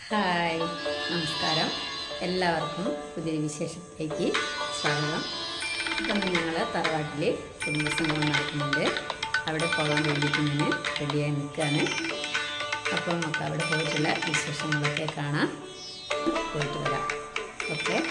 Hi, നമസ്കാരം. എല്ലാവർക്കും പുതിയൊരു വിശേഷത്തിലേക്ക് സ്വാഗതം. ഇപ്പം ഞങ്ങൾ തറവാട്ടിൽ കുടുംബസംഗമം നടക്കുന്നുണ്ട്. അവിടെ പോകാൻ വേണ്ടിയിട്ട് ഞാൻ റെഡിയായി നിൽക്കുകയാണ്. അപ്പം നമുക്ക് അവിടെ പോയിട്ടുള്ള വിശേഷങ്ങളൊക്കെ കാണാം. പോയിട്ട് വരാം. ഓക്കെ.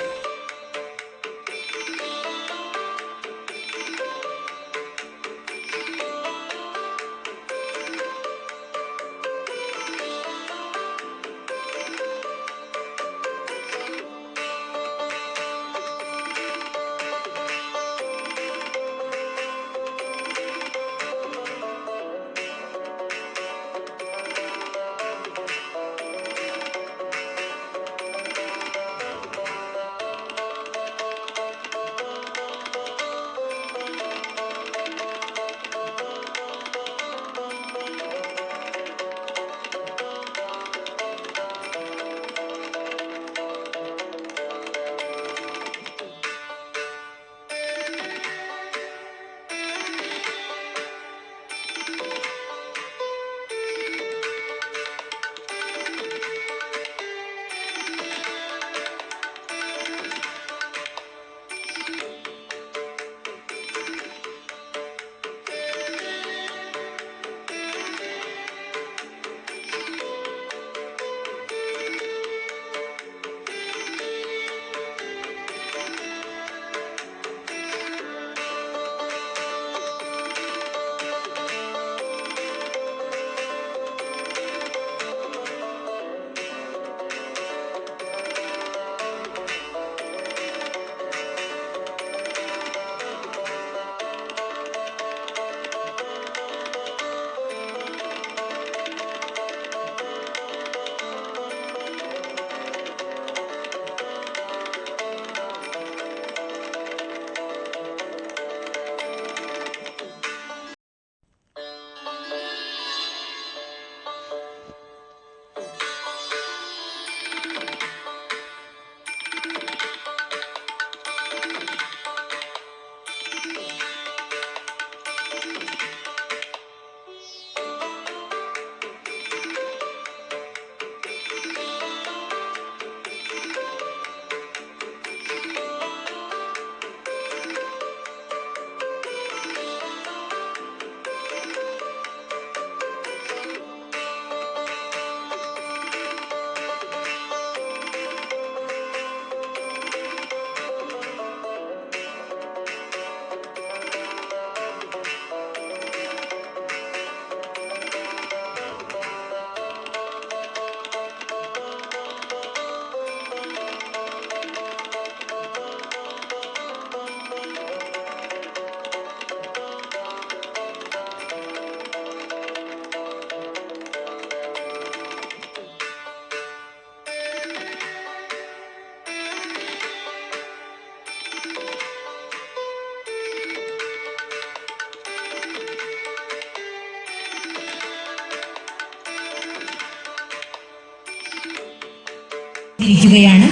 ഇരിക്കുകയാണ്.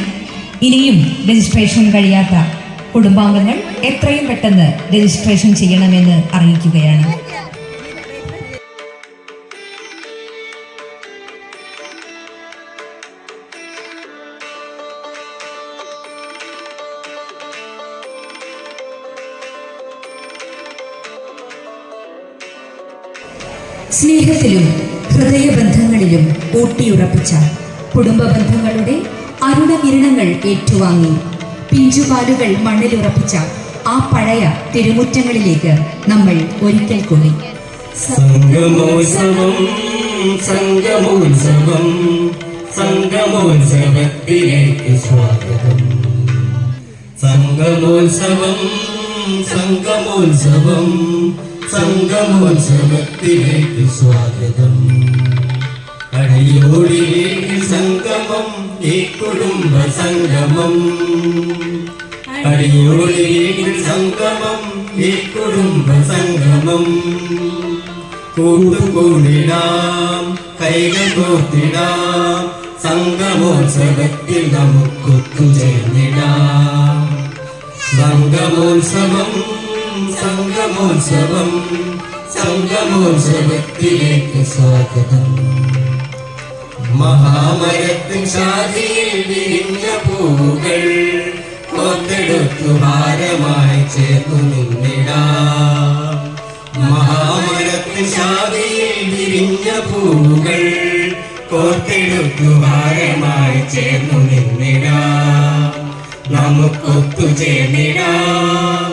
ഇനിയും രജിസ്ട്രേഷൻ കഴിയാത്ത കുടുംബാംഗങ്ങൾ എത്രയും പെട്ടെന്ന് രജിസ്ട്രേഷൻ ചെയ്യണമെന്ന് അറിയിക്കുകയാണ്. സ്നേഹത്തിലും ഹൃദയബന്ധങ്ങളിലും ഊട്ടിയുറപ്പിച്ച കുടുംബ ബന്ധങ്ങളുടെ അരുണകിരണങ്ങൾ ഏറ്റുവാങ്ങി പിഞ്ചുപാലുകൾ മണ്ണിലുറപ്പിച്ച ആ പഴയ തിരുമുറ്റങ്ങളിലേക്ക് നമ്മൾ ഒരിക്കൽ കൂടി സംഗമോത്സവം സംഗമോത്സവം സംഗമോത്സവത്തിലേക്ക് സ്വാഗതം. സംഗമോത്സവം സംഗമോത്സവം സംഗമോത്സവത്തിലേക്ക് സ്വാഗതം. അടിയോടിലേക്ക് സംഗമം ഈ കുടുംബ സംഗമം. അടിയോടിലേക്ക് സംഗമം ഈ കുടുംബ സംഗമം. കൂട്ടുകൂടിടാം, കൈകൾ കോർത്തിടാം, സംഗമോത്സവത്തിൽ നമുക്കൊത്തുചേർന്നിടാം. സംഗമോത്സവം സംഗമോത്സവം സംഗമോത്സവത്തിലേക്ക് സ്വാഗതം. മഹാമരത്തിൻ ശാഖയിൽ വിരിഞ്ഞ പൂവുകൾ കോർത്തെടുത്തു ഭാരമായി ചേർന്നു നിന്നിടാം. മഹാമരത്തിൻ ശാഖയിൽ വിരിഞ്ഞ പൂവുകൾ കോർത്തെടുത്തു ഭാരമായി ചേർന്നു നിന്നിടാം. നമുക്കൊത്തു ചേർന്നിടാം,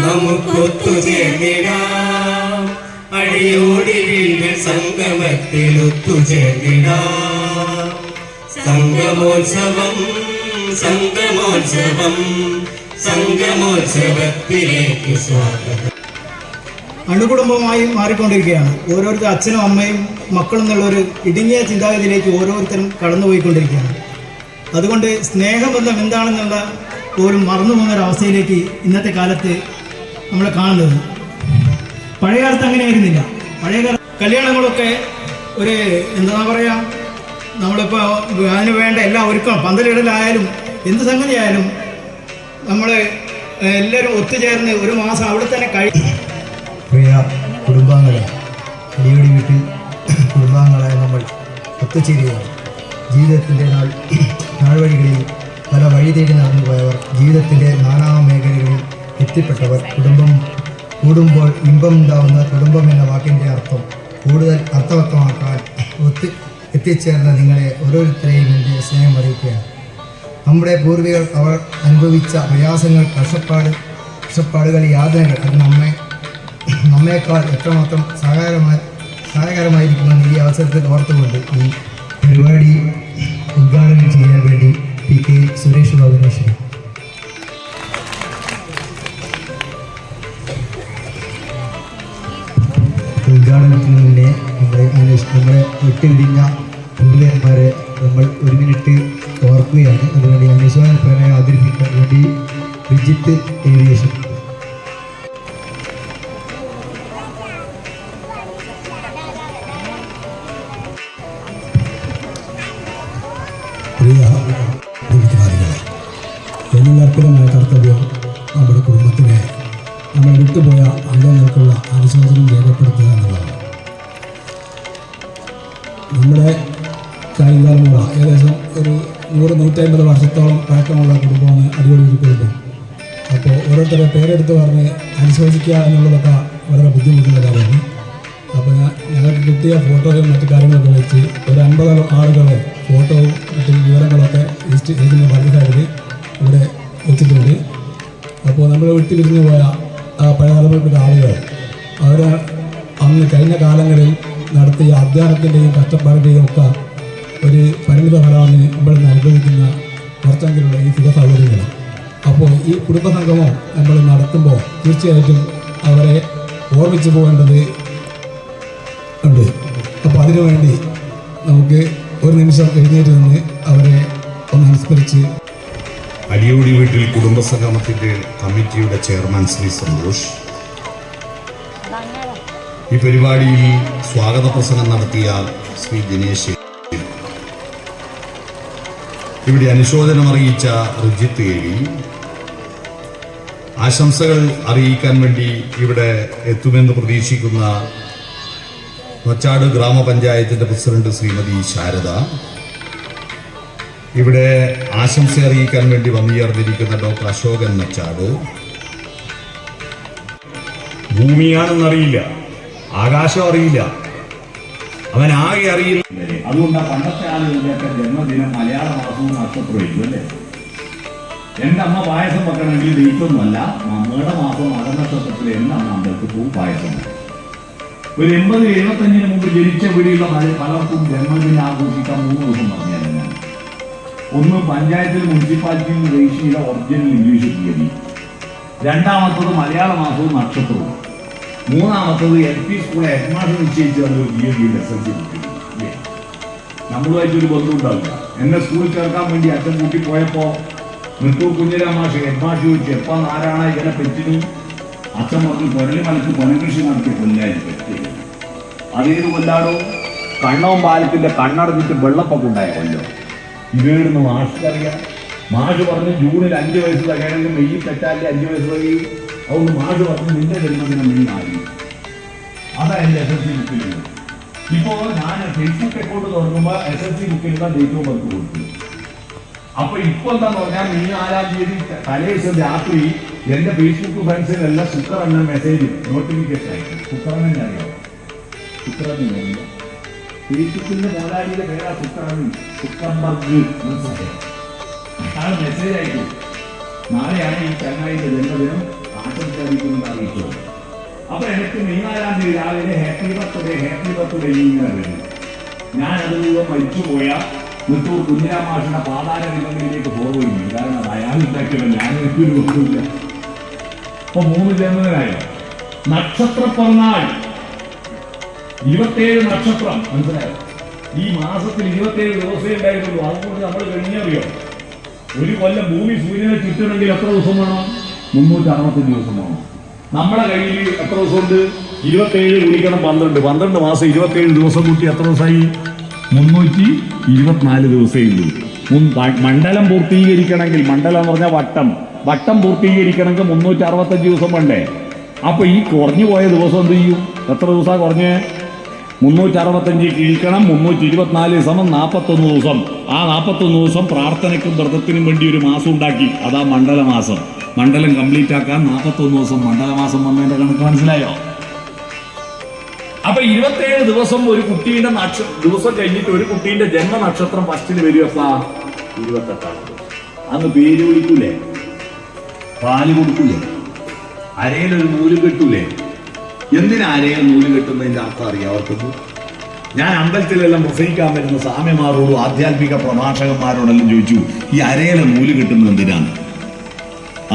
നമുക്കൊത്തു ചേർന്നിടാം. അടിയോടി വീട് സംഗമത്തിൽ ഒത്തുചേർന്നിടാം. സംഗമോത്സവം സംഗമോത്സവം സംഗമോത്സവത്തിലേക്ക് സ്വാഗതം. അണുകുടുംബമായി മാറിക്കൊണ്ടിരിക്കുകയാണ്. ഓരോരുത്തർ അച്ഛനും അമ്മയും മക്കളും എന്നുള്ളൊരു ഇടുങ്ങിയ ചിന്താഗതിയിലേക്ക് ഓരോരുത്തരും കടന്നുപോയിക്കൊണ്ടിരിക്കുകയാണ്. അതുകൊണ്ട് സ്നേഹബന്ധം എന്താണെന്നുള്ള പോലും മറന്നു പോകുന്നൊരവസ്ഥയിലേക്ക് ഇന്നത്തെ കാലത്ത് നമ്മൾ കാണുന്നത്. പഴയ കാലത്ത് അങ്ങനെയായിരുന്നില്ല. പഴയ കല്യാണങ്ങളൊക്കെ ഒരു എന്താ പറയുക, നമ്മളിപ്പോൾ അതിന് വേണ്ട എല്ലാ ഒരുക്കം പന്തലിടലായാലും എന്ത് സംഗതിയായാലും നമ്മൾ എല്ലാവരും ഒത്തുചേർന്ന് ഒരു മാസം അവിടെ തന്നെ പ്രിയ കുടുംബാംഗങ്ങളെ, അടിയോടി വീട്ടിൽ കുടുംബാംഗങ്ങളായ നമ്മൾ ഒത്തുചേരുകയാണ്. ജീവിതത്തിൻ്റെ നാൾവഴികളിൽ പല വഴി തേടി നടന്നു പോയവർ, ജീവിതത്തിൻ്റെ നാനാ മേഖലകളിൽ എത്തിപ്പെട്ടവർ, കുടുംബം കൂടുമ്പോൾ ഇമ്പം ഉണ്ടാവുന്ന കുടുംബം എന്ന വാക്കിൻ്റെ അർത്ഥം കൂടുതൽ അർത്ഥവത്തമാക്കാൻ എത്തിച്ചേർന്ന നിങ്ങളെ ഓരോരുത്തരെയും എൻ്റെ സ്നേഹം അറിയിക്കുകയാണ്. നമ്മുടെ പൂർവികർ അവർ അനുഭവിച്ച പ്രയാസങ്ങൾ, കഷ്ടപ്പാടുകൾ, യാതനകൾ അത് നമ്മേക്കാൾ എത്രമാത്രം സഹായകരമായിരിക്കുമെന്ന് ഈ അവസരത്തിൽ ഓർത്തുകൊണ്ട് ഈ പരിപാടി ഉദ്ഘാടനം ചെയ്യാൻ വേണ്ടി PK സുരേഷ് ബാബുവിനെ ക്ഷണിക്കുന്നു. ഉദ്ഘാടനത്തിന് മുന്നേ നമ്മളെ വിട്ടുപിരിഞ്ഞ പൂർവികന്മാരെ നമ്മൾ ഒരു മിനിറ്റ് ഓർക്കുകയാണ്. അതുവേണ്ടി അനുശോചന പ്രമേയം അവതരിപ്പിക്കാൻ വേണ്ടി വിജിത്ത് ഏവിയേഷൻ. പ്രിയ ജീവിതകാരികളെ, എല്ലാവർക്കുമായ കർത്തവ്യം നമ്മുടെ കുടുംബത്തിനെ നമ്മൾ വിട്ടുപോയ അംഗങ്ങൾക്കുള്ള അനുശോചനം രേഖപ്പെടുത്തുക എന്നുള്ളതാണ്. നമ്മുടെ കാലമുറ ഏകദേശം ഒരു 100-150 വർഷത്തോളം പഴക്കമുള്ള കുടുംബമാണ് അടിയോടി ഒരു കുടുംബം. അപ്പോൾ ഓരോരുത്തരുടെ പേരെടുത്ത് പറഞ്ഞ് അനുശോചിക്കുക എന്നുള്ളതൊക്കെ വളരെ ബുദ്ധിമുട്ടുള്ള കാര്യമാണ്. അപ്പോൾ ഞങ്ങൾക്ക് കിട്ടിയ ഫോട്ടോയും മറ്റു കാര്യങ്ങളൊക്കെ വെച്ച് ഒരു 50 ആളുകളെ ഫോട്ടോവും മറ്റു വിവരങ്ങളൊക്കെ ഏജിൻ്റെ വലുതായിട്ട് ഇവിടെ വെച്ചിട്ടുണ്ട്. അപ്പോൾ നമ്മൾ വിട്ടുപിരിഞ്ഞു പോയ പഴയതലമുറപ്പെട്ട ആളുകൾ അവർ അന്ന് കഴിഞ്ഞ കാലങ്ങളിൽ നടത്തിയ അധ്വാനത്തിൻ്റെയും കഷ്ടപ്പാടിൻ്റെയും ഒക്കെ ഒരു പരിമിത ഫലമാണ് നമ്മൾ അനുഭവിക്കുന്ന കുറച്ചെങ്കിലുള്ള ഈ സുഖ സൗകര്യങ്ങൾ. അപ്പോൾ ഈ കുടുംബസംഗമം നമ്മൾ നടത്തുമ്പോൾ തീർച്ചയായിട്ടും അവരെ ഓർമ്മിച്ചു പോകേണ്ടത് ഉണ്ട്. അപ്പോൾ അതിനുവേണ്ടി നമുക്ക് ഒരു നിമിഷം എഴുന്നേറ്റ് നിന്ന് അവരെ ഒന്ന് അനുസ്മരിച്ച്. അടിയോടി വീട്ടിൽ കുടുംബസംഗമത്തിൻ്റെ കമ്മിറ്റിയുടെ ചെയർമാൻ ശ്രീ സന്തോഷ്, ഈ പരിപാടിയിൽ സ്വാഗത പ്രസംഗം നടത്തിയ ശ്രീ ദിനേശ്, ഇവിടെ അനുശോചനം അറിയിച്ച റിജിത്ത് ഏവി, ആശംസകൾ അറിയിക്കാൻ വേണ്ടി ഇവിടെ എത്തുമെന്ന് പ്രതീക്ഷിക്കുന്ന നൊച്ചാട് ഗ്രാമപഞ്ചായത്തിൻ്റെ പ്രസിഡന്റ് ശ്രീമതി ശാരദ, ഇവിടെ ആശംസ അറിയിക്കാൻ വേണ്ടി വന്നുചേർന്നിരിക്കുന്ന ഡോക്ടർ അശോകൻ നൊച്ചാട്. ഭൂമിയാണെന്നറിയില്ല, ആകാശം അറിയില്ല, അവൻ ആകെ അറിയില്ല. അതുകൊണ്ട് പണ്ടത്തെ ആളുകളുടെയൊക്കെ ജന്മദിനം മലയാള മാസവും നക്ഷത്രമായിരുന്നു അല്ലേ. എൻ്റെ അമ്മ പായസം വെക്കണമെങ്കിൽ ഡേറ്റൊന്നുമല്ല, അമ്മയുടെ മാസം മകനക്ഷത്രത്തിൽ എൻ്റെ അമ്മ അമ്പലത്തിൽ പോകും പായസം. ഒരു 80-75 മുമ്പ് ജനിച്ച വീടിയുള്ള പലർക്കും ജന്മദിനം ആഘോഷിക്കാൻ 3 ദിവസം പറഞ്ഞാൽ ഞാൻ. ഒന്ന് പഞ്ചായത്തിൽ മുനിസിപ്പാലിറ്റിയിൽ നിന്ന് രജിസ്റ്റർ ചെയ്ത ഒറിജിനൽ ഇംഗ്ലീഷ് തീയതി, രണ്ടാമത്തത് മലയാള മാസവും നക്ഷത്രവും, മൂന്നാമത്തത് LP സ്കൂൾ ഹെഡ്മാസ്റ്റർ നിശ്ചയിച്ചു തന്നൊരു തീയതിയിൽ SSLC കുട്ടികൾ. നമ്മളുമായിട്ടൊരു ബന്ധം ഉണ്ടാവില്ല. എന്നെ സ്കൂളിൽ ചേർക്കാൻ വേണ്ടി അച്ഛൻ കൂട്ടി പോയപ്പോൾ മൃത്തൂർ കുഞ്ഞിരാമാഷ് ഹെഡ്മാഷ് ചോദിച്ചു എപ്പം ആരാണ് ഇതിനെ പെറ്റിനും. അച്ഛൻ പറഞ്ഞു കൊരളി മലക്ക് കൊനകൃഷി നടത്തിയ കൊല്ലായി പറ്റി. അതേത് കൊല്ലാടോ? കണ്ണവും പാലത്തിൻ്റെ കണ്ണടഞ്ഞിട്ട് വെള്ളപ്പൊക്കം ഉണ്ടായ കൊല്ലോ. ഇതേടുന്ന് മാഷ്ക്കറിയാം. മാഷ് പറഞ്ഞ് ജൂണിൽ 5 വയസ്സ് തകയാണെങ്കിൽ മെയ്യിൽ തെറ്റാല്ലേ 5 വയസ്സ് തകയും. അതുകൊണ്ട് മാഷ് പറഞ്ഞ് നിന്റെ ജന്മദിനം മെയ് 4. അതാ എൻ്റെ SSLC കുട്ടികൾ. ഇപ്പോ ഞാൻ ഫേസ്ബുക്ക് അക്കൗണ്ട് തുറക്കുമ്പോൾ SSLC ബുക്കിലുള്ള ഡേറ്റ് ഓഫ് ബർത്ത് കൊടുത്തു. അപ്പൊ ഇപ്പൊ എന്താന്ന് പറഞ്ഞാൽ ഈ 4-ാം തീയതി തലേദിവസം രാത്രി എന്റെ ഫേസ്ബുക്ക് ഫ്രണ്ട്സിനെല്ലാം ശുക്രൻ എന്ന മെസ്സേജ് നോട്ടിഫിക്കേഷൻ ആയിരിക്കും. ശുക്രൻ തന്നെ അറിയാം. ശുക്രൻ ഫേസ്ബുക്കിന്റെ മോലാളിയുടെ പേരാ ശുക്രൻ. ശുക്രൻബർഗ് ആ മെസ്സേജ് ആയിരിക്കും. നാളെയാണ് ഈ ചങ്ങായിന്റെ ജന്മദിനം ആശംസിക്കുന്നത് അറിയിച്ചത്. അപ്പൊ എനിക്ക് മെയ് 4-ാം തീയതി രാവിലെ ഹാപ്പി ബർത്ത്ഡേ ഇങ്ങനെ വരും. ഞാൻ അതുപോലെ മരിച്ചുപോയ മുത്തൂർ കുഞ്ഞിരാമാഷിന്റെ പാതാര വിലങ്ങളിലേക്ക് പോകുന്നു. കാരണം അയാൾ ഉണ്ടാക്കിയല്ലോ, ഞാൻ എനിക്കൊരു ഒന്നുമില്ല. അപ്പൊ 3 ജന്മദിനായോ. നക്ഷത്ര പിറന്നാൾ 27 നക്ഷത്രം, മനസ്സിലായോ? ഈ മാസത്തിൽ 27 ദിവസമേ ഉണ്ടായിട്ടുള്ളൂ. അതുകൊണ്ട് നമ്മൾ കഴിഞ്ഞറിയോ, ഒരു കൊല്ലം ഭൂമി സൂര്യനെ ചുറ്റണമെങ്കിൽ എത്ര ദിവസം വേണം? 365 ദിവസം വേണം. നമ്മളെ കയ്യിൽ എത്ര ദിവസമുണ്ട്? 27 ഗുണിക്കണം 12. 12 മാസം 27 ദിവസം കൂട്ടി എത്ര ദിവസമായി? 324 ദിവസമേ ഉള്ളൂ. മണ്ഡലം പൂർത്തീകരിക്കണമെങ്കിൽ, മണ്ഡലം എന്ന് പറഞ്ഞാൽ വട്ടം പൂർത്തീകരിക്കണമെങ്കിൽ 365 ദിവസം വേണ്ടേ? അപ്പൊ ഈ കുറഞ്ഞു പോയ ദിവസം എന്ത് ചെയ്യും? എത്ര ദിവസമാണ് കുറഞ്ഞ്? 365 കിഴിക്കണം 324 സമം 41 ദിവസം. ആ 41 ദിവസം പ്രാർത്ഥനയ്ക്കും വ്രതത്തിനും വേണ്ടി ഒരു മാസം ഉണ്ടാക്കി. അതാ മണ്ഡലമാസം. മണ്ഡലം കംപ്ലീറ്റ് ആക്കാൻ 41 ദിവസം മണ്ഡലമാസം വന്നതിന്റെ കണക്ക് മനസ്സിലായോ? അപ്പൊ 27 ദിവസം ഒരു കുട്ടീന്റെ ദിവസം കഴിഞ്ഞിട്ട് ഒരു കുട്ടീന്റെ ജന്മനക്ഷത്രം ഫസ്റ്റിന് വരുമപ്പ 28. അന്ന് പേര് വിളിക്കൂലേ, പാല് കൊടുക്കൂലേ, അരയിലൊരു നൂല് കെട്ടൂലേ? എന്തിനാ അരയിൽ നൂല് കെട്ടുന്നതിന്റെ അർത്ഥം അറിയാം അവർക്കൊന്നും? ഞാൻ അമ്പലത്തിലെല്ലാം പ്രസംഗിക്കാൻ വരുന്ന സ്വാമിമാരോടും ആധ്യാത്മിക പ്രഭാഷകന്മാരോടെല്ലാം ചോദിച്ചു, ഈ അരയിലെ നൂല് കെട്ടുന്നത് എന്തിനാണ്?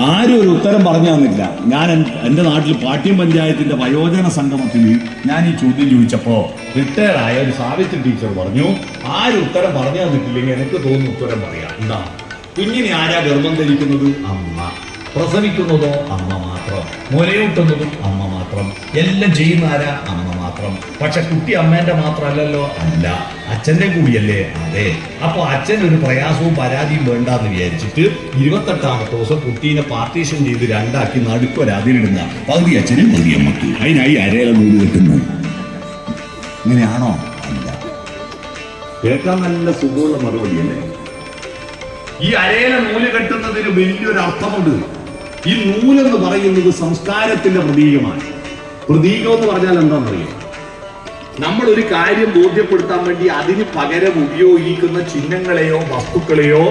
ആരും ഒരു ഉത്തരം പറഞ്ഞു തന്നില്ല. ഞാൻ എൻ്റെ നാട്ടിൽ പാട്യം പഞ്ചായത്തിന്റെ വയോജന സംഗമത്തിൽ ഞാൻ ഈ ചോദ്യം ചോദിച്ചപ്പോ റിട്ടയർഡായ ഒരു സാവിത്രി ടീച്ചർ പറഞ്ഞു, ആരും ഉത്തരം പറഞ്ഞു തന്നിട്ടില്ലെങ്കിൽ എനിക്ക് തോന്നുന്നു ഉത്തരം പറയാം. എന്താ? കുഞ്ഞിനെ ആരാ ഗർഭം ധരിക്കുന്നത്? അമ്മ. പ്രസവിക്കുന്നതോ അമ്മ മാത്രം. മുലയൂട്ടുന്നതും അമ്മ മാത്രം. എല്ലാം ചെയ്യുന്ന ആരാ? അമ്മ മാത്രം. പക്ഷെ കുട്ടി അമ്മേന്റെ മാത്രമല്ലല്ലോ. അല്ല, അച്ഛന്റെ കൂടിയല്ലേ? അതെ. അപ്പൊ അച്ഛൻ ഒരു പ്രയാസവും പരാതിയും വേണ്ടാന്ന് വിചാരിച്ചിട്ട് 28ാമത്തെ ദിവസം കുട്ടീനെ പാർട്ടീഷൻ ചെയ്ത് 2ആക്കി നടുക്കൊരതിരിടുന്ന പകുതി അച്ഛനും പകുതി അമ്മക്ക്. അതിനായി അരയില നൂല് കെട്ടുന്നത്. ഇങ്ങനെയാണോ? അല്ല. കേൾക്കാൻ നല്ല സുഖമുള്ള മറുപടിയല്ലേ? ഈ അരയില നൂല് കെട്ടുന്നതിന് വലിയൊരു അർത്ഥമുണ്ട്. ഈ നൂലെന്ന് പറയുന്നത് സംസ്കാരത്തിന്റെ പ്രതീകമാണ്. പ്രതീകം എന്ന് പറഞ്ഞാൽ എന്താണെന്നറിയാം? നമ്മൾ ഒരു കാര്യം ബോധ്യപ്പെടുത്താൻ വേണ്ടി അതിന് പകരം ഉപയോഗിക്കുന്ന ചിഹ്നങ്ങളെയോ വസ്തുക്കളെയോ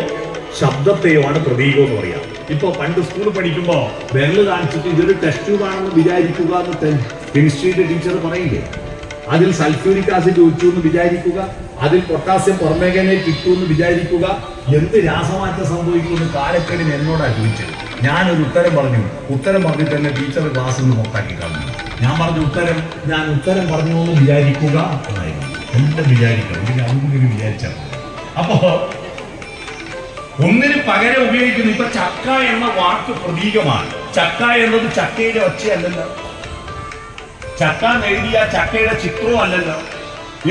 ശബ്ദത്തെയോ ആണ് പ്രതീകം എന്ന് പറയാം. ഇപ്പൊ പണ്ട് സ്കൂളിൽ പഠിക്കുമ്പോ വിരല് കാണിച്ചിട്ട് ഇതൊരു ടെസ്റ്റ് ട്യൂബാണെന്ന് വിചാരിക്കുക എന്ന് കെമിസ്ട്രിയുടെ ടീച്ചർ പറയില്ലേ? അതിൽ സൾഫ്യൂരിക് ആസിഡ് ഒഴിച്ചു എന്ന് വിചാരിക്കുക, അതിൽ പൊട്ടാസ്യം പെർമാംഗനേറ്റ് ഇട്ടു എന്ന് വിചാരിക്കുക. എന്ത് രാസമാറ്റം സംഭവിക്കുമെന്ന് കാലക്കേടിന് എന്നോടാണ് ചോദിച്ചത്. ഞാനൊരു ഉത്തരം പറഞ്ഞു. ഉത്തരം പറഞ്ഞിട്ട് തന്നെ ടീച്ചർ ക്ലാസ്സിൽ നിന്ന് മൊത്താക്കി കളഞ്ഞു. ഞാൻ ഉത്തരം പറഞ്ഞു എന്ന് വിചാരിക്കുക എന്നായിരുന്നു. എല്ലാം വിചാരിക്കണം, ഇതിന് അതുകൂടി വിചാരിച്ചാൽ. അപ്പോ ഒന്നിന് പകരം ഉപയോഗിക്കുന്നു. ഇപ്പൊ ചക്ക എന്ന വാക്ക് പ്രതീകമാണ്. ചക്ക എന്നത് ചക്കയുടെ ഒച്ചയല്ലല്ലോ, ചക്ക എഴുതിയ ചക്കയുടെ ചിത്രവും അല്ലല്ലോ.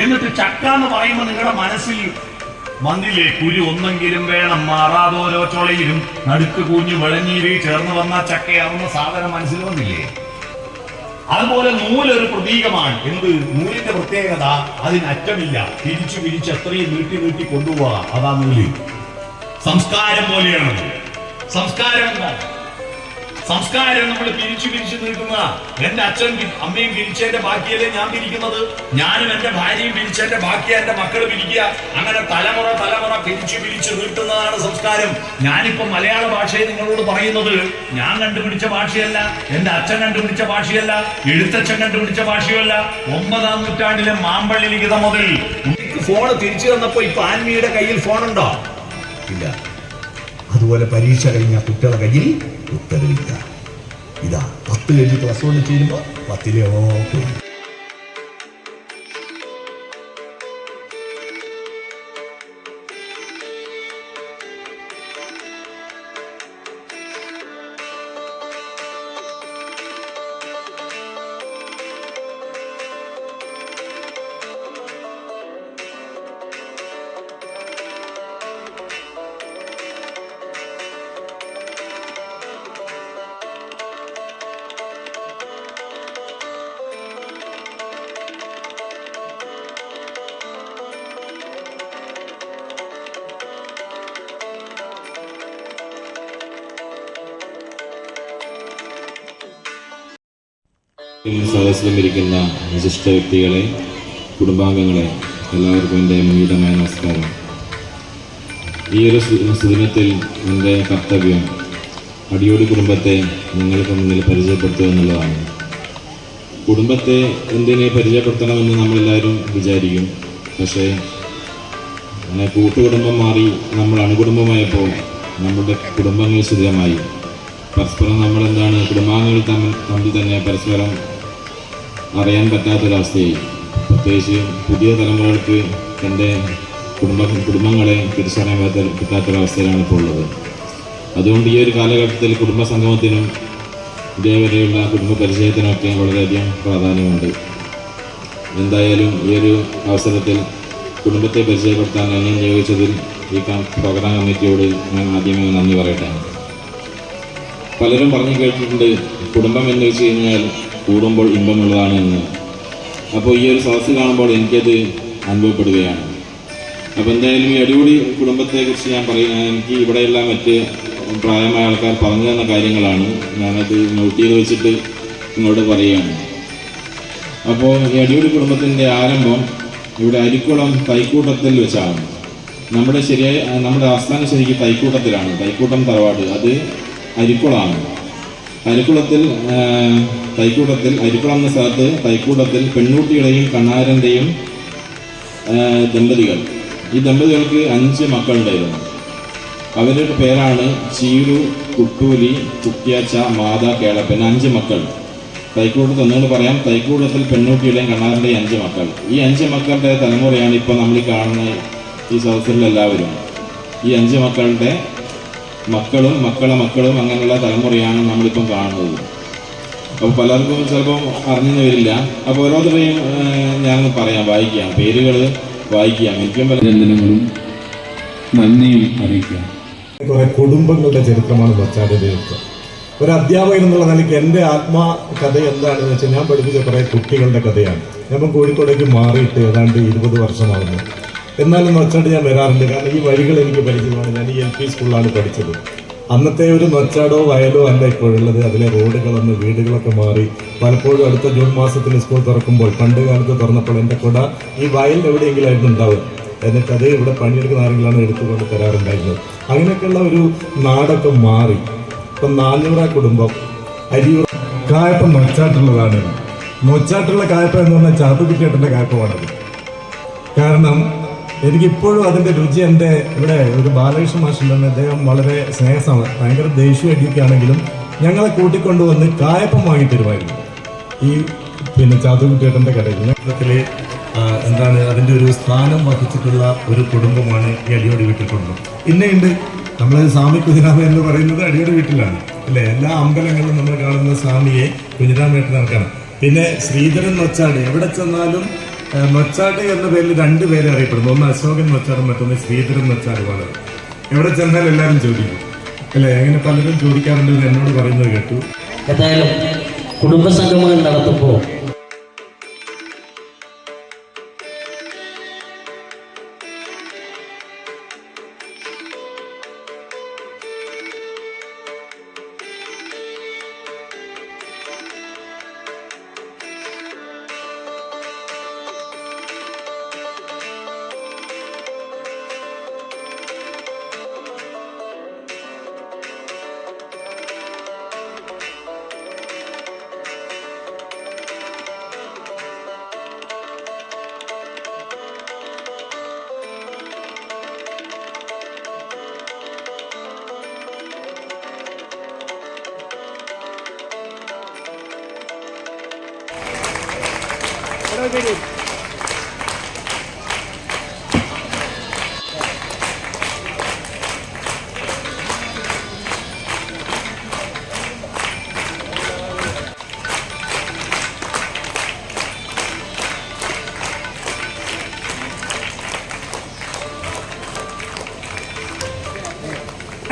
എന്നിട്ട് ചക്ക എന്ന് പറയുമ്പോൾ നിങ്ങളുടെ മനസ്സിൽ വന്നില്ലേ, കുരു ഒന്നെങ്കിലും വേണം, മാറാതോരോ ചൊളയിലും നടുക്ക് കുഞ്ഞു വിളഞ്ഞീര് ചേർന്ന് വന്ന ചക്കയാവുന്ന സാധനം മനസ്സിൽ വന്നില്ലേ? അതുപോലെ നൂലൊരു പ്രതീകമാണ്. എന്ത്? നൂലിന്റെ പ്രത്യേകത അതിന് അറ്റമില്ല. പിരിച്ച് എത്രയും നീട്ടി കൊണ്ടുപോകാം. അതാ നൂല്. സംസ്കാരം പോലെയാണ്. സംസ്കാരം എന്താ? സംസ്കാരം നമ്മൾ പിരിച്ചു നീട്ടുന്ന. എന്റെ അച്ഛൻ അമ്മയും പിരിച്ചതിന്റെ ബാക്കിയല്ലേ ഞാൻ പിരിക്കുന്നത്? ഞാനും എന്റെ ഭാര്യയും പിരിച്ചതിന്റെ ബാക്കിയാ എന്റെ മക്കൾ പിരിക്കുക. അങ്ങനെ തലമുറ പിരിച്ചു നീട്ടുന്നതാണ് സംസ്കാരം. ഞാനിപ്പോ മലയാള ഭാഷയെ നിങ്ങളോട് പറയുന്നത് ഞാൻ കണ്ടുപിടിച്ച ഭാഷയല്ല, എന്റെ അച്ഛൻ കണ്ടുപിടിച്ച ഭാഷയല്ല, എഴുത്തച്ഛൻ കണ്ടുപിടിച്ച ഭാഷയല്ല. 9ാം നൂറ്റാണ്ടിലെ മാമ്പള്ളി ലിഖിതം മുതൽ ഫോൺ തിരിച്ചു തന്നപ്പോ ഇപ്പൊ ആൻമിയുടെ കയ്യിൽ ഫോണുണ്ടോ? ഇല്ല. അതുപോലെ പരീക്ഷ കഴിഞ്ഞ കുട്ടികളുടെ കയ്യിൽ ഉത്തരവില്ല. ഇതാ 10 കഴിഞ്ഞ് +1 ചെയ്യുമ്പോൾ 10ലെ പോയി. സദസ്സിലും ഇരിക്കുന്ന വിശിഷ്ട വ്യക്തികളെ, കുടുംബാംഗങ്ങളെ, എല്ലാവർക്കും എൻ്റെ വിനീതമായ നമസ്കാരം. ഈ ഒരു സുദിനത്തിൽ എൻ്റെ കർത്തവ്യം അടിയോടി കുടുംബത്തെ നിങ്ങൾക്ക് മുന്നിൽ പരിചയപ്പെടുത്തുക എന്നുള്ളതാണ്. കുടുംബത്തെ എന്തിനെ പരിചയപ്പെടുത്തണമെന്ന് നമ്മളെല്ലാവരും വിചാരിക്കും. പക്ഷേ കൂട്ടുകുടുംബം മാറി നമ്മൾ അണുകുടുംബമായപ്പോൾ നമ്മുടെ കുടുംബങ്ങൾ ശിഥിലമായി. പരസ്പരം നമ്മളെന്താണ് കുടുംബാംഗങ്ങൾ തമ്മിൽ തന്നെ പരസ്പരം അറിയാൻ പറ്റാത്തൊരവസ്ഥയായി. പ്രത്യേകിച്ച് പുതിയ തലമുറകൾക്ക് എൻ്റെ കുടുംബങ്ങളെ തിരിച്ചറിയാൻ പറ്റാത്തൊരവസ്ഥയിലാണ് ഇപ്പോൾ ഉള്ളത്. അതുകൊണ്ട് ഈ ഒരു കാലഘട്ടത്തിൽ കുടുംബ സംഗമത്തിനും ഇതേവരെയുള്ള കുടുംബ പരിചയത്തിനൊക്കെ വളരെയധികം പ്രാധാന്യമുണ്ട്. എന്തായാലും ഈ ഒരു അവസരത്തിൽ കുടുംബത്തെ പരിചയപ്പെടുത്താൻ എന്നെ നിയോഗിച്ചതിൽ ഈ പ്രോഗ്രാം കമ്മിറ്റിയോട് ഞാൻ ആദ്യമേ നന്ദി പറയട്ടെ. പലരും പറഞ്ഞു കേട്ടിട്ടുണ്ട് കുടുംബം എന്ന് വെച്ച് കഴിഞ്ഞാൽ കൂടുമ്പോൾ ഇമ്പമുള്ളതാണ് എന്ന്. അപ്പോൾ ഈ ഒരു സദസ്സ് കാണുമ്പോൾ എനിക്കത് അനുഭവപ്പെടുകയാണ്. അപ്പോൾ എന്തായാലും ഈ അടിപൊളി കുടുംബത്തെക്കുറിച്ച് ഞാൻ എനിക്ക് ഇവിടെയെല്ലാം മറ്റ് പ്രായമായ ആൾക്കാർ പറഞ്ഞു തന്ന കാര്യങ്ങളാണ്. ഞാനത് നോട്ട് ചെയ്ത് വെച്ചിട്ട് നിങ്ങളോട് പറയുകയാണ്. അപ്പോൾ ഈ അടിപൊളി കുടുംബത്തിൻ്റെ ആരംഭം ഇവിടെ അരിക്കുളം തൈക്കൂട്ടത്തിൽ വെച്ചാണ്. നമ്മുടെ ആസ്ഥാനം ശരിക്കും തൈക്കൂട്ടത്തിലാണ്. തൈക്കൂട്ടം തറവാട് അത് അരിക്കുളമാണ്. അരിക്കുളം എന്ന സ്ഥലത്ത് തൈക്കൂട്ടത്തിൽ പെൺകുട്ടിയുടെയും കണ്ണാരൻ്റെയും ദമ്പതികൾ. ഈ ദമ്പതികൾക്ക് 5 മക്കളുണ്ടായിരുന്നു. അവരുടെ പേരാണ് ചീരു, കുട്ടൂലി, കുട്ടിയാച്ച, മാത, കേളപ്പൻ. 5 മക്കൾ. തൈക്കൂട്ടത്തിൽ ഒന്നുകൂടി പറയാം, തൈക്കൂട്ടത്തിൽ പെൺകുട്ടിയുടെയും കണ്ണാറിൻ്റെയും 5 മക്കൾ. ഈ 5 മക്കളുടെ തലമുറയാണ് ഇപ്പോൾ നമ്മൾ കാണുന്ന ഈ സദസ്സിലെല്ലാവരും. ഈ 5 മക്കളുടെ മക്കളും മക്കളും അങ്ങനെയുള്ള തലമുറയാണ് നമ്മളിപ്പം കാണുന്നത്. അപ്പോൾ പലർക്കും ചിലപ്പം അറിഞ്ഞെന്ന് വരില്ല. അപ്പോൾ ഓരോരുത്തരെയും ഞാൻ പറയാം, വായിക്കാം, പേരുകൾ വായിക്കാം. എനിക്കും പല അഭിനന്ദനങ്ങളും നന്ദിയും അറിയിക്കാം. കുറെ കുടുംബങ്ങളുടെ ചരിത്രമാണ് നൊച്ചാട് ചരിത്രം. ഒരു അധ്യാപകൻ എന്നുള്ള നിലയ്ക്ക് എൻ്റെ ആത്മകഥ എന്താണെന്ന് വെച്ചാൽ ഞാൻ പഠിപ്പിച്ച കുറേ കുട്ടികളുടെ കഥയാണ്. ഞാൻ കോഴിക്കോടേക്ക് മാറിയിട്ട് ഏതാണ്ട് 20 വർഷമാകുന്നു. എന്നാലും നൊച്ചാട് ഞാൻ വരാറുണ്ട്. കാരണം ഈ വഴികൾ എനിക്ക് പരിചയമാണ്. ഞാൻ ഈ LP സ്കൂളിലാണ് പഠിച്ചത്. അന്നത്തെ ഒരു നൊച്ചാടോ വയലോ അല്ല ഇപ്പോഴുള്ളത്. അതിലെ റോഡുകളൊന്ന് വീടുകളൊക്കെ മാറി. പലപ്പോഴും അടുത്ത ജൂൺ മാസത്തിൽ സ്കൂൾ തുറക്കുമ്പോൾ, പണ്ട് കാലത്ത് തുറന്നപ്പോൾ എൻ്റെ കുട ഈ വയലിൽ എവിടെയെങ്കിലും ആയിരുന്നു ഉണ്ടാവും. എന്നിട്ട് അത് ഇവിടെ പണിയെടുക്കുന്ന ആരെങ്കിലാണ് എടുത്തുകൊണ്ട് തരാറുണ്ടായിരുന്നത്. അങ്ങനെയൊക്കെയുള്ള ഒരു നാടൊക്കെ മാറി. ഇപ്പം 400 കുടുംബം അരിയൂർ കായപ്പം നൊച്ചാട്ടുള്ളതാണ്. നൊച്ചാട്ടുള്ള കായപ്പം എന്ന് പറഞ്ഞാൽ ചാത്തുകുട്ടിയേട്ടൻ്റെ കായപ്പമാണത്. കാരണം എനിക്കിപ്പോഴും അതിൻ്റെ രുചി എൻ്റെ ഇവിടെ ഒരു ബാലകൃഷ്ണ മാഷുണ്ടെന്ന്. അദ്ദേഹം വളരെ സ്നേഹമാണ്, ഭയങ്കര ദേഷ്യം അടിയൊക്കെയാണെങ്കിലും ഞങ്ങളെ കൂട്ടിക്കൊണ്ടുവന്ന് കായപ്പം വാങ്ങിത്തരുമായിരുന്നു ഈ ചാത്തുകുട്ടിയേട്ടൻ്റെ കടയിൽ. കേരളത്തിലെ അതിൻ്റെ ഒരു സ്ഥാനം വഹിച്ചിട്ടുള്ള ഒരു കുടുംബമാണ് ഈ അടിയോടി വീട്ടിൽ കുടുംബം. പിന്നെയുണ്ട് നമ്മൾ സ്വാമി കുഞ്ഞിരാമ എന്ന് പറയുന്നത് അടിയോടി വീട്ടിലാണ് അല്ലേ. എല്ലാ അമ്പലങ്ങളിലും നമ്മൾ കാണുന്ന സ്വാമിയെ കുഞ്ഞിരാമേട്ടൻ നടക്കണം. പിന്നെ ശ്രീധരൻ നൊച്ചാട്, എവിടെ ചെന്നാലും നൊച്ചാട് എന്ന പേരിൽ 2 പേരെ അറിയപ്പെടുന്നു. ഒന്ന് അശോകൻ നൊച്ചാടും, മറ്റൊന്ന് ശ്രീധരൻ നൊച്ചാടുമാണ്. എവിടെ ചെന്നാൽ എല്ലാവരും ചോദിക്കും അല്ലേ. അങ്ങനെ പലരും ചോദിക്കാറുണ്ട്, എന്നോട് പറയുന്നത് കേട്ടു. ഏതായാലും കുടുംബസംഗമങ്ങൾ നടത്തുമ്പോൾ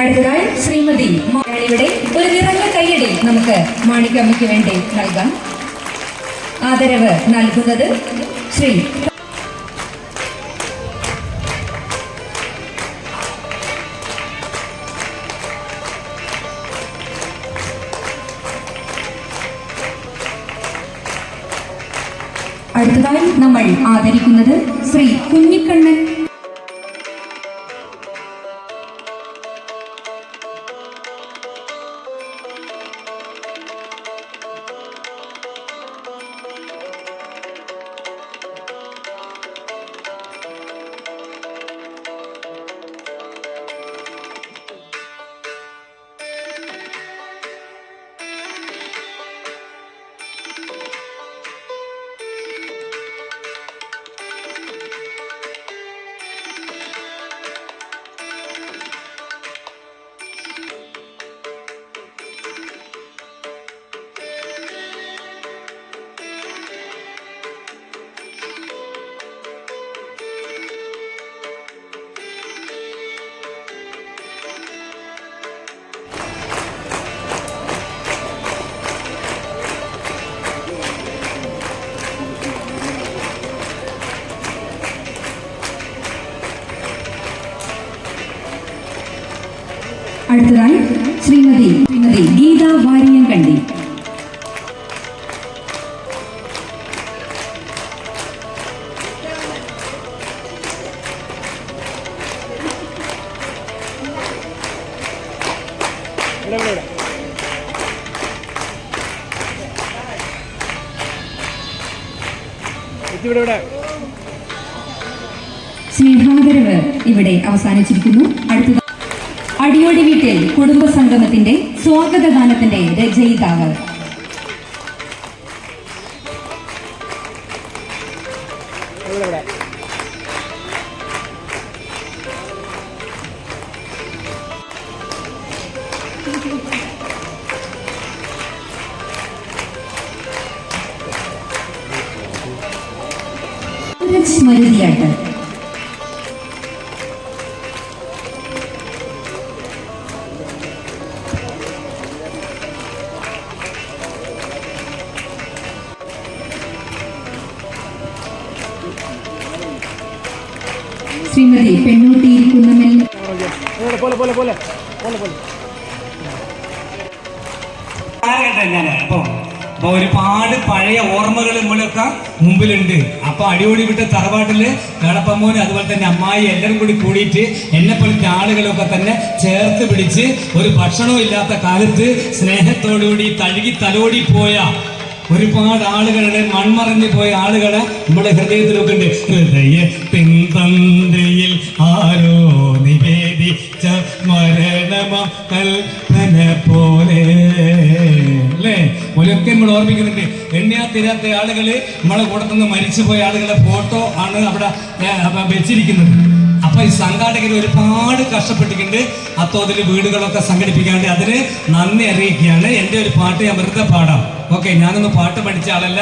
അടുത്തതായി ശ്രീമതി മലയാളിയുടെ ഒരു നിറഞ്ഞ കയ്യടി നമുക്ക് മാണിക്കമ്മയ്ക്ക് വേണ്ടി നൽകാം. ആദരവ് നൽകുന്നത് ശ്രീ അടുത്തതായി നമ്മൾ ആദരിക്കുന്നത് ശ്രീ കുഞ്ഞിക്കണ്ണൻ. അടുത്തതായി ശ്രീമതി ഗീത വാരിയങ്കണ്ടി. സ്നേഹാദരവ് ഇവിടെ അവസാനിച്ചിരിക്കുന്നു. അടുത്തത് അടിയോടി വീട്ടിൽ കുടുംബ സംഗമത്തിന്റെ സ്വാഗതഗാനത്തിന്റെ രചയിതാവ് മരുതിയാട്ട്. ശ്രീമതി പെണ്ണൂട്ടിയിരിക്കുന്ന അപ്പൊ ഒരുപാട് പഴയ ഓർമ്മകൾ നമ്മളൊക്കെ മുമ്പിലുണ്ട്. അപ്പൊ അടിയോടി വിട്ട തറവാട്ടില് കടപ്പമ്മോന് അതുപോലെ തന്നെ അമ്മായി എല്ലാവരും കൂടി കൂടിയിട്ട് എന്നെ പോലത്തെ ആളുകളൊക്കെ തന്നെ ചേർത്ത് പിടിച്ച് ഒരു ഭക്ഷണവും ഇല്ലാത്ത കാലത്ത് സ്നേഹത്തോടുകൂടി തഴുകി തലോടി പോയ ഒരുപാട് ആളുകളുടെ മൺമറഞ്ഞു പോയ ആളുകളെ നമ്മുടെ ഹൃദയത്തിലൊക്കെ ഉണ്ട്. ഹൃദയ പിൻതന്ത്രയിൽ ആരോ നിവേദിച്ച മരണമകൽപ്പന പോലെ അല്ലേ ഒലൊക്കെ നമ്മൾ ഓർമ്മിക്കുന്നുണ്ട്. എണ്ണിയാ തീരാത്ത ആളുകള് നമ്മളെ കൂട്ടത്തുനിന്ന് മരിച്ചുപോയ ആളുകളുടെ ഫോട്ടോ ആണ് അവിടെ വെച്ചിരിക്കുന്നത്. അപ്പൊ ഈ സംഘാടകർ ഒരുപാട് കഷ്ടപ്പെട്ടിട്ടുണ്ട് അത്തോതിൽ വീടുകളൊക്കെ സംഘടിപ്പിക്കാണ്ട്. അതിന് നന്ദി അറിയിക്കുകയാണ്. എൻ്റെ ഒരു പാട്ട് ഞാൻ വെറുതെ പാടാം. ഓക്കെ, ഞാനൊന്നും പാട്ട് പഠിച്ച ആളല്ല,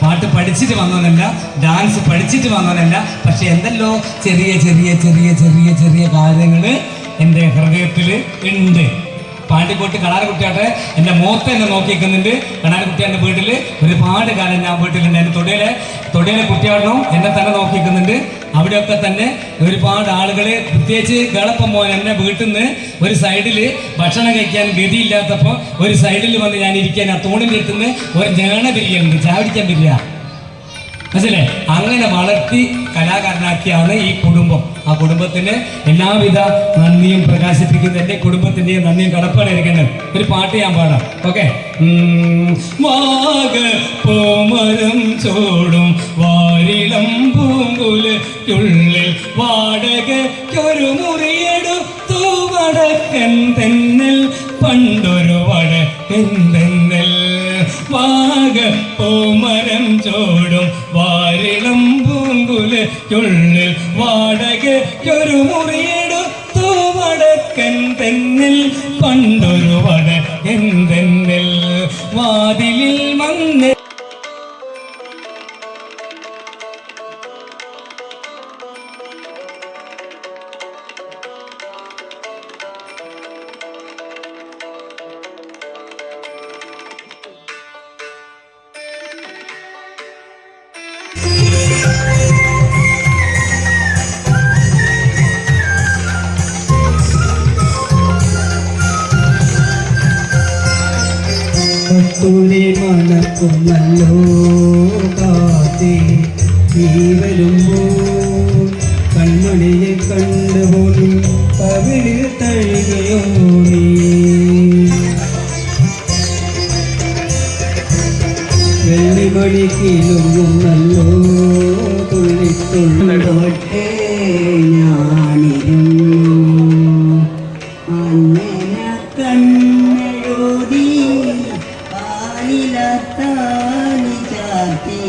പാട്ട് പഠിച്ചിട്ട് വന്നവനല്ല, ഡാൻസ് പഠിച്ചിട്ട് വന്നവനല്ല. പക്ഷെ എന്തെല്ലോ ചെറിയ ചെറിയ ചെറിയ ചെറിയ ചെറിയ കാര്യങ്ങൾ എൻ്റെ ഹൃദയത്തിൽ ഉണ്ട്. പാണ്ടിക്കോട്ട് കടാരക്കുട്ടിയാട്ടെ എൻ്റെ മുഖത്ത് എന്നെ നോക്കിക്കുന്നുണ്ട്. കടാരക്കുട്ടിയാൻ്റെ വീട്ടിൽ ഒരുപാട് കാലം ഞാൻ വീട്ടിലുണ്ട്. എൻ്റെ തൊടിയിലെ കുട്ടിയാടനും എന്നെ തന്നെ നോക്കിക്കുന്നുണ്ട്. അവിടെയൊക്കെ തന്നെ ഒരുപാട് ആളുകളെ, പ്രത്യേകിച്ച് ഗളപ്പമ്മോൻ എന്നെ വീട്ടിൽ നിന്ന് ഒരു സൈഡിൽ ഭക്ഷണം കഴിക്കാൻ ഗതിയില്ലാത്തപ്പോൾ ഒരു സൈഡിൽ വന്ന് ഞാൻ ഇരിക്കാൻ ആ തൂണിൻ്റെ അടുത്ത് നിന്ന് ഒരു ജേണ പിരിയലുണ്ട്, ചാവിടിക്കാൻ പിരിയ മനസ്സിലെ. അങ്ങനെ വളർത്തി കലാകാരനാക്കിയാണ് ഈ കുടുംബം. ആ കുടുംബത്തിന് എല്ലാവിധ നന്ദിയും പ്രകാശിപ്പിക്കുന്ന എൻ്റെ കുടുംബത്തിൻ്റെയും നന്ദിയും കടപ്പാടായിരിക്കണം. ഒരു പാട്ട് ഞാൻ പാടാം. ഓക്കെ. വാഗപ്പോമരം ചോടും വാരിളം പൂങ്കുലയ്ക്കുള്ളിൽ വാടകയ്ക്കൊരു മുറിയെടുത്തു വടക്കൻ തെന്നൽ പണ്ടൊരു വടക്കൻ തെന്നൽ. വാഗപ്പോമരം ചോടും വാരിളം പൂങ്കുലയ്ക്കുള്ളിൽ വാടകയ്ക്കൊരു മുറിയെടുത്തു വടക്കൻ തെന്നിൽ പണ്ടൊരു വടക്കൻ തെന്നിൽ. വാതിലിൽ വന്ന് തുളി മണക്കുന്നല്ലോ കാത്തേ നീ വരുമ്പോൾ കൺമണിയെ കണ്ടുപോലും കവിളിൽ തഴുകയോ നീ വെള്ളിമണിക്കിലുങ്ങുന്നല്ലോ തുള്ളിത്തുള്ളോട്ടെ ഞാനിരുന്നു അങ്ങനെ കണ്ണെഴുതി ആലിലത്താലി ചാത്തി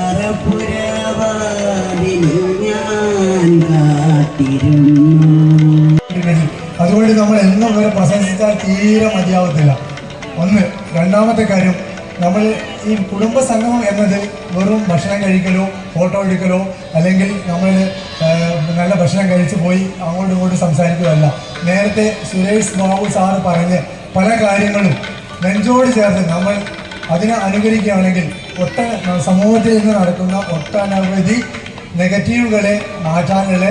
അറപ്പുരവാതിലിൽ ഞാൻ കാത്തിരുന്നു. അതുകൊണ്ട് നമ്മൾ എന്നും വരെ പ്രശംസിച്ചാൽ തീരെ മതിയാവത്തില്ല. ഒന്ന്. രണ്ടാമത്തെ കാര്യം, നമ്മൾ ഈ കുടുംബ സംഗമം എന്നത് വെറും ഭക്ഷണം കഴിക്കലോ ഫോട്ടോ എടുക്കലോ അല്ലെങ്കിൽ നമ്മൾ നല്ല ഭക്ഷണം കഴിച്ചു പോയി അങ്ങോട്ടും ഇങ്ങോട്ടും സംസാരിക്കുകയല്ല. നേരത്തെ സുരേഷ് ബാബു സാറ് പറഞ്ഞ് പല കാര്യങ്ങളും നെഞ്ചോട് ചേർത്ത് നമ്മൾ അതിനെ അനുകരിക്കുകയാണെങ്കിൽ സമൂഹത്തിൽ നിന്ന് നടക്കുന്ന ഒട്ടനവധി നെഗറ്റീവുകളെ മാറ്റാനുള്ള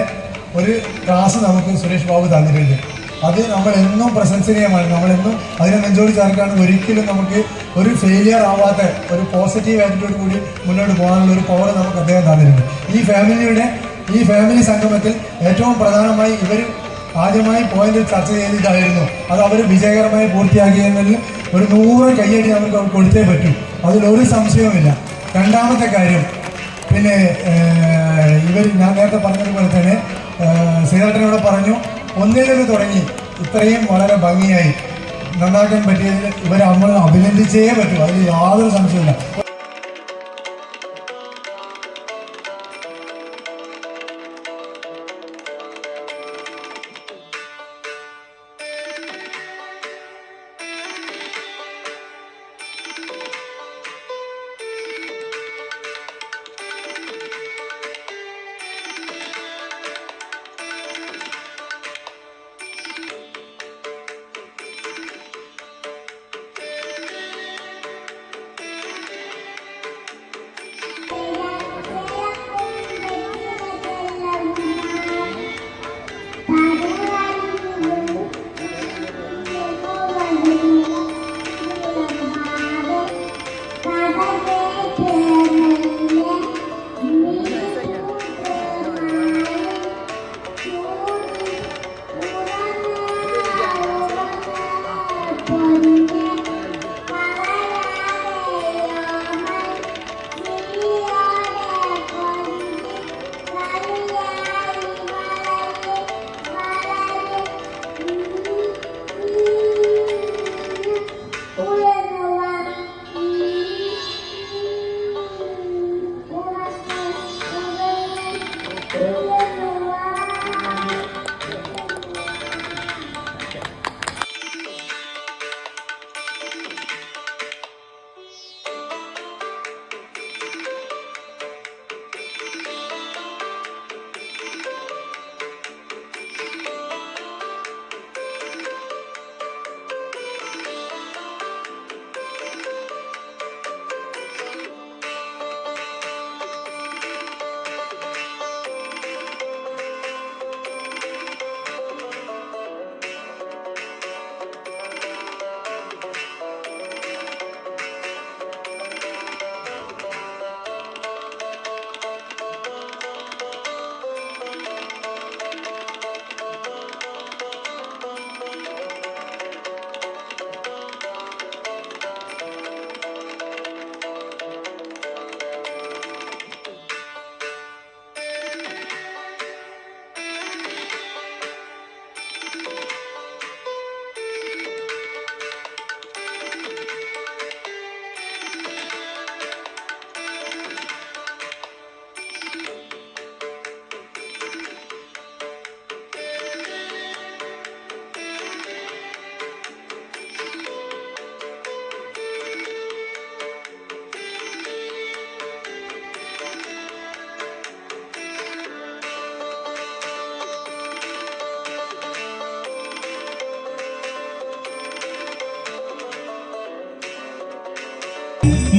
ഒരു ക്ലാസ് നമുക്ക് സുരേഷ് ബാബു തന്നിട്ടുണ്ട്. അത് നമ്മളെന്നും പ്രശംസനീയമാണ്. നമ്മളെന്നും അതിനെ നെഞ്ചോട് ചേർക്കാണ്. ഒരിക്കലും നമുക്ക് ഒരു ഫെയിലിയർ ആവാത്ത ഒരു പോസിറ്റീവ് ആറ്റിറ്റ്യൂഡ് കൂടി മുന്നോട്ട് പോകാനുള്ള ഒരു പവർ നമുക്ക് അദ്ദേഹം തന്നിട്ടുണ്ട്. ഈ ഫാമിലി സംഗമത്തിൽ ഏറ്റവും പ്രധാനമായി ഇവർ ആദ്യമായി പോയിന്റ് ചർച്ച ചെയ്തിട്ടായിരുന്നു. അത് അവർ വിജയകരമായി പൂർത്തിയാക്കിയതിൽ ഒരു 100 കയ്യടി അവർക്ക് കൊടുത്തേ പറ്റൂ. അതിലൊരു സംശയവുമില്ല. രണ്ടാമത്തെ കാര്യം, പിന്നെ ഞാൻ നേരത്തെ പറഞ്ഞതുപോലെ തന്നെ ശ്രീധരനോട് പറഞ്ഞു, ഒന്നിൽ നിന്ന് തുടങ്ങി ഇത്രയും വളരെ ഭംഗിയായി നന്നാക്കാൻ പറ്റിയതിൽ ഇവരെ നമ്മൾ അഭിനന്ദിച്ചേ പറ്റൂ. അതിൽ യാതൊരു സംശയമില്ല.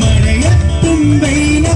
മഴയത്തും വെയില